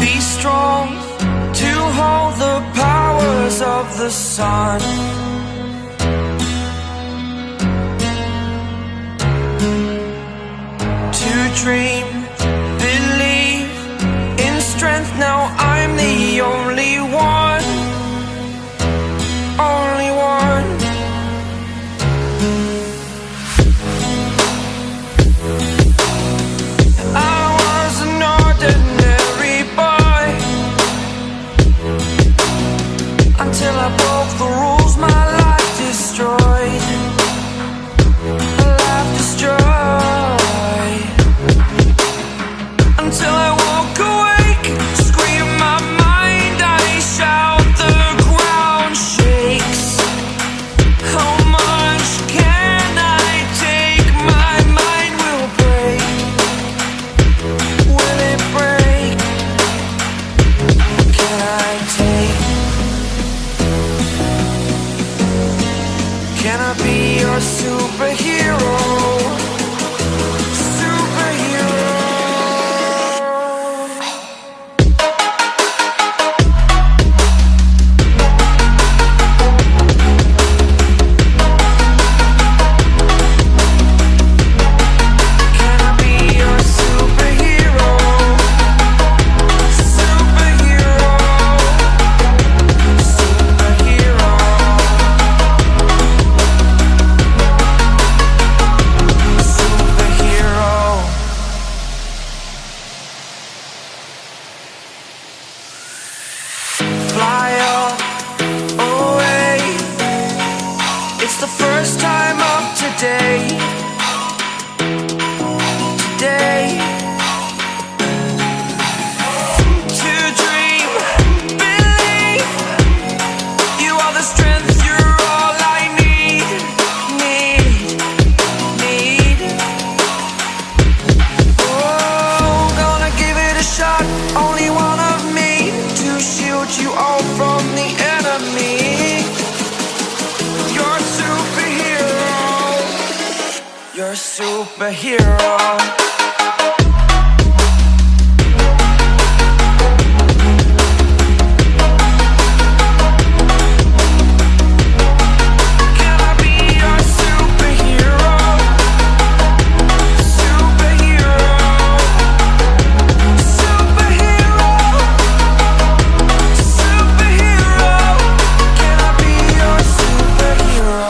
be strong to hold the powers of the sun. To dream, believe in strength. Now I'm the only one, only one. I was an ordinary boy until I broke the rules. My life destroyed, my life destroyed. Until I woke awake, scream my mind, I shout, the ground shakes. How much can I take? My mind will break. Will it break? What can I take? Can I be your superhero? Fly up away. It's the first time of today. Today. To dream, believe. You are the strength, you're all I need. Need. Oh, gonna give it a shot. Only one of me to shield you all from the enemy. You're a superhero. You're a superhero. Can I be your superhero? Superhero. Superhero. Superhero. Can I be your superhero?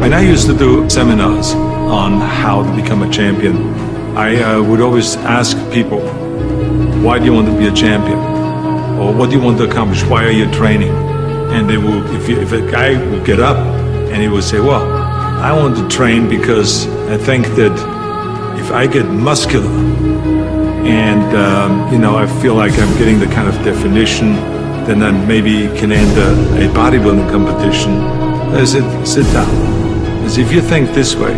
And I used to do seminars on how to become a champion. I would always ask people, why do you want to be a champion? Or what do you want to accomplish? Why are you training? And they will, if a guy would get up and he would say, well, I want to train because I think that if I get muscular and, I feel like I'm getting the kind of definition, then I maybe can enter a bodybuilding competition. I said, sit down. I said, if you think this way,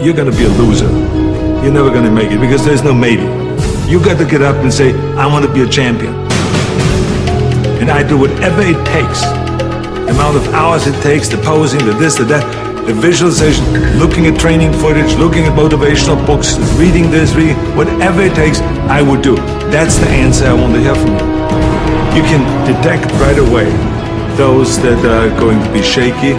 you're going to be a loser. You're never going to make it because there's no maybe. You got to get up and say, I want to be a champion. And I do whatever it takes. The amount of hours it takes, the posing, the this, the that, the visualization, looking at training footage, looking at motivational books, reading this, reading, whatever it takes, I would do. That's the answer I want to hear from you. You can detect right away those that are going to be shaky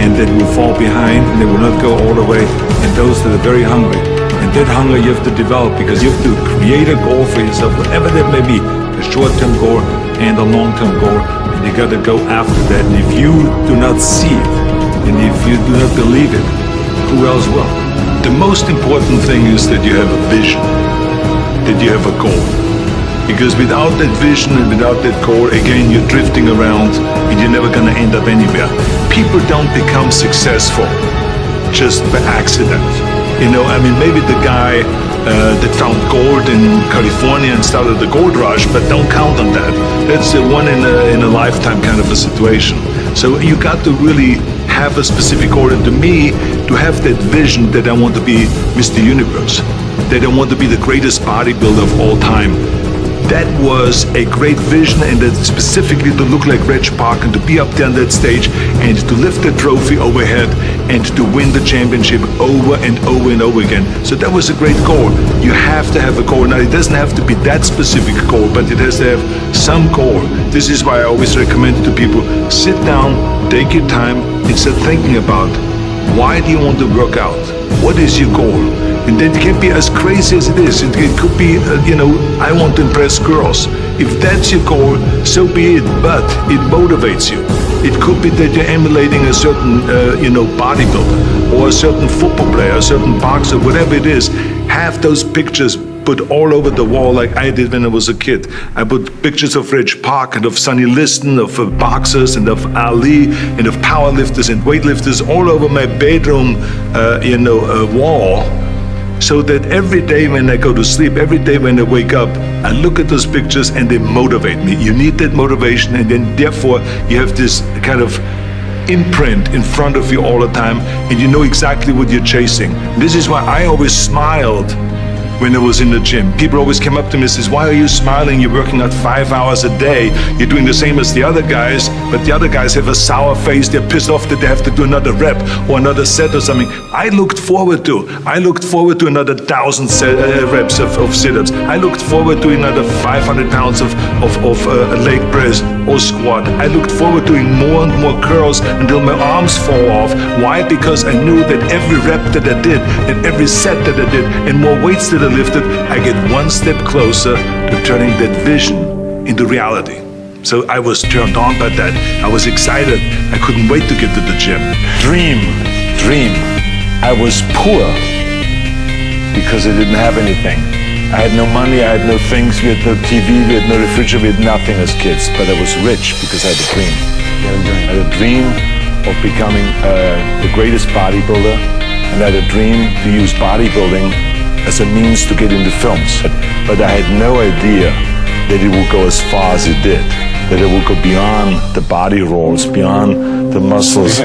and that will fall behind and they will not go all the way, and those that are very hungry. And that hunger you have to develop because you have to create a goal for yourself, whatever that may be, a short-term goal and a long-term goal, and you got to go after that. And if you do not see it, and if you do not believe it, who else will? The most important thing is that you have a vision, that you have a goal. Because without that vision and without that goal, again, you're drifting around and you're never going to end up anywhere. People don't become successful just by accident. Maybe the guy that found gold in California and started the gold rush, but don't count on that. That's a one in a lifetime kind of a situation. So you got to really have a specific goal. And to me, to have that vision that I want to be Mr. Universe, that I want to be the greatest bodybuilder of all time, that was a great vision, and that specifically to look like Reg Park and to be up there on that stage and to lift the trophy overhead and to win the championship over and over and over again. So that was a great goal. You have to have a goal. Now, it doesn't have to be that specific goal, but it has to have some goal. This is why I always recommend to people, sit down, take your time, and start thinking about, why do you want to work out? What is your goal? And then it can be as crazy as it is. It could be, I want to impress girls. If that's your goal, so be it, but it motivates you. It could be that you're emulating a certain, bodybuilder or a certain football player, a certain boxer, whatever it is. Have those pictures put all over the wall like I did when I was a kid. I put pictures of Reg Park and of Sonny Liston, of boxers and of Ali and of powerlifters and weightlifters all over my bedroom, wall. So that every day when I go to sleep, every day when I wake up, I look at those pictures and they motivate me. You need that motivation, and then therefore you have this kind of imprint in front of you all the time, and you know exactly what you're chasing. This is why I always smiled when I was in the gym. People always came up to me and says, why are you smiling? You're working out 5 hours a day. You're doing the same as the other guys, but the other guys have a sour face. They're pissed off that they have to do another rep or another set or something. I looked forward to another 1,000 reps of sit-ups. I looked forward to another 500 pounds of leg press or squat. I looked forward to doing more and more curls until my arms fall off. Why? Because I knew that every rep that I did and every set that I did and more weights that I lifted, I get one step closer to turning that vision into reality. So I was turned on by that. I was excited. I couldn't wait to get to the gym. Dream. I was poor because I didn't have anything. I had no money, I had no things, we had no TV, we had no refrigerator, we had nothing as kids. But I was rich because I had a dream. I had a dream of becoming the greatest bodybuilder, and I had a dream to use bodybuilding as a means to get into films. But I had no idea that it would go as far as it did, that it would go beyond the body rolls, beyond the muscles.